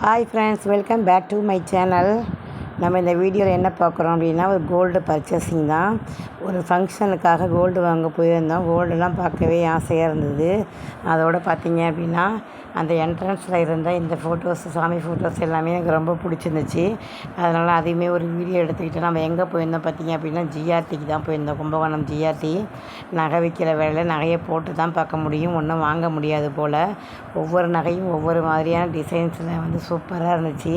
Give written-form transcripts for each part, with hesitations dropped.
Hi friends, welcome back to my channel. நம்ம இந்த வீடியோவில் என்ன பார்க்குறோம் அப்படின்னா, ஒரு கோல்டு பர்ச்சேசிங் தான். ஒரு ஃபங்க்ஷனுக்காக கோல்டு வாங்க போயிருந்தோம். கோல்டெல்லாம் பார்க்கவே ஆசையாக இருந்தது. அதோடு பார்த்திங்க அப்படின்னா, அந்த என்ட்ரன்ஸில் இருந்த இந்த ஃபோட்டோஸ், சாமி ஃபோட்டோஸ் எல்லாமே எனக்கு ரொம்ப பிடிச்சிருந்துச்சு. அதனால் அதையுமே ஒரு வீடியோ எடுத்துக்கிட்டு நம்ம எங்கே போயிருந்தோம் பார்த்திங்க அப்படின்னா, ஜிஆர்டிக்கு தான் போயிருந்தோம். கும்பகோணம் ஜிஆர்டி. நகை விற்கிற வேலையில் நகையை போட்டு தான் பார்க்க முடியும், ஒன்றும் வாங்க முடியாது போல். ஒவ்வொரு நகையும் ஒவ்வொரு மாதிரியான டிசைன்ஸில் வந்து சூப்பராக இருந்துச்சு.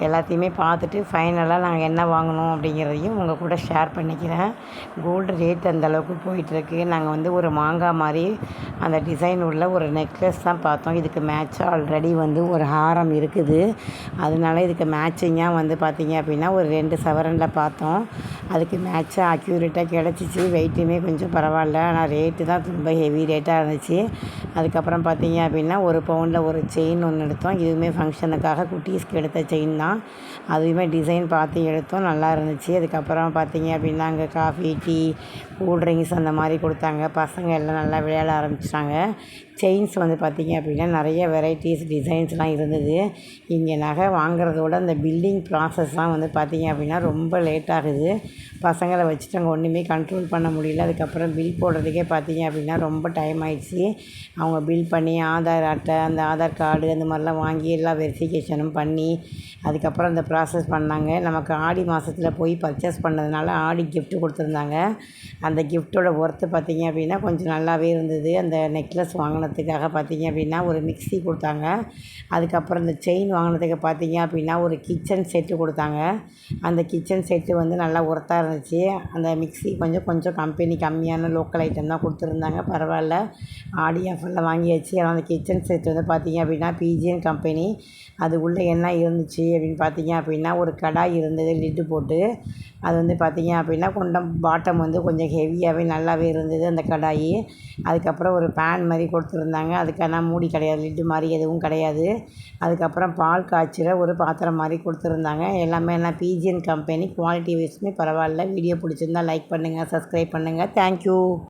எல்லாத்தையுமே பார்த்துட்டு ஃபைனலாக நாங்கள் என்ன வாங்கினோம் அப்படிங்கிறதையும் உங்கள் கூட ஷேர் பண்ணிக்கிறேன். கோல்டு ரேட் அந்தளவுக்கு போயிட்டுருக்கு. நாங்கள் வந்து ஒரு மாங்காய் மாதிரி அந்த டிசைன் உள்ள ஒரு நெக்லஸ் தான் பார்த்தோம். இதுக்கு மேட்சாக ஆல்ரெடி வந்து ஒரு ஹாரம் இருக்குது. அதனால இதுக்கு மேட்சிங்காக வந்து பார்த்திங்க அப்படின்னா ஒரு 2 சவரனில் பார்த்தோம். அதுக்கு மேட்சாக அக்யூரேட்டாக கிடச்சிச்சு. வெயிட்டுமே கொஞ்சம் பரவாயில்ல. ஆனால் ரேட்டு தான் ரொம்ப ஹெவி ரேட்டாக இருந்துச்சு. அதுக்கப்புறம் பார்த்திங்க அப்படின்னா 1 பவுனில் ஒரு செயின் ஒன்று எடுத்தோம். இதுவுமே ஃபங்க்ஷனுக்காக குட்டீஸ்க்கு எடுத்த செயின் தான். அதுவுமே டிசைன் பார்த்து எடுத்தோம், நல்லா இருந்துச்சு. அதுக்கப்புறம் பார்த்திங்க அப்படின்னா அங்கே காஃபி, டீ, கூல்ட்ரிங்க்ஸ் அந்த மாதிரி கொடுத்தாங்க. பசங்க எல்லாம் நல்லா விளையாட ஆரம்பிச்சிட்டாங்க. செயின்ஸ் வந்து பார்த்திங்க அப்படின்னா நிறைய வெரைட்டிஸ் டிசைன்ஸ்லாம் இருந்தது. இங்கே நகை வாங்குறதோட அந்த பில்டிங் ப்ராசஸ்லாம் வந்து பார்த்திங்க அப்படின்னா ரொம்ப லேட் ஆகுது. பசங்களை வச்சுட்டு அங்கே ஒன்றுமே கண்ட்ரோல் பண்ண முடியல. அதுக்கப்புறம் பில் போடுறதுக்கே பார்த்திங்க அப்படின்னா ரொம்ப டைம் ஆகிடுச்சு. அவங்க பில் பண்ணி ஆதார் அட்டை, அந்த ஆதார் கார்டு அந்த மாதிரிலாம் வாங்கி எல்லா வெரிஃபிகேஷனும் பண்ணி அதுக்கப்புறம் அந்த ப்ராசஸ் பண்ணாங்க. நமக்கு ஆடி மாதத்தில் போய் பர்ச்சேஸ் பண்ணதுனால ஆடி கிஃப்ட்டு கொடுத்துருந்தாங்க. அந்த கிஃப்ட்டோட ஒர்த்து பார்த்திங்க அப்படின்னா கொஞ்சம் நல்லாவே இருந்தது. அந்த நெக்லஸ் வாங்கினதுக்காக பார்த்திங்க அப்படின்னா ஒரு மிக்ஸி கொடுத்தாங்க. அதுக்கப்புறம் இந்த செயின் வாங்கினதுக்கு பார்த்திங்க அப்படின்னா ஒரு கிச்சன் செட்டு கொடுத்தாங்க. அந்த கிச்சன் செட்டு வந்து நல்லா ஒர்த்தாக இருந்துச்சு. அந்த மிக்ஸி கொஞ்சம் கம்பெனி கம்மியான லோக்கல் ஐட்டம் தான் கொடுத்துருந்தாங்க. பரவாயில்ல, ஆடி ஆஃபரில் வாங்கியாச்சு. ஆனால் அந்த கிச்சன் செட் வந்து பார்த்திங்க அப்படின்னா பிஜிஎன் கம்பெனி. அது உள்ளே என்ன இருந்துச்சு அப்படின்னு பார்த்திங்க அப்படின்னா ஒரு கடாய் இருந்தது, லிட்டு போட்டு. அது வந்து பார்த்திங்க அப்படின்னா பாட்டம் வந்து கொஞ்சம் ஹெவியாகவே நல்லாவே இருந்தது அந்த கடாய். அதுக்கப்புறம் ஒரு பேன் மாதிரி கொடுத்துருந்தாங்க. அதுக்கான மூடி கிடையாது, லிட்டு மாதிரி எதுவும் கிடையாது. அதுக்கப்புறம் பால் காய்ச்சிற ஒரு பாத்திரம் மாதிரி கொடுத்துருந்தாங்க. எல்லாமே எல்லாம் பிஜிஎன் கம்பெனி. குவாலிட்டி வைஸுமே பரவாயில்ல. வீடியோ பிடிச்சிருந்தா லைக் பண்ணுங்கள், சப்ஸ்கிரைப் பண்ணுங்கள். தேங்க்யூ.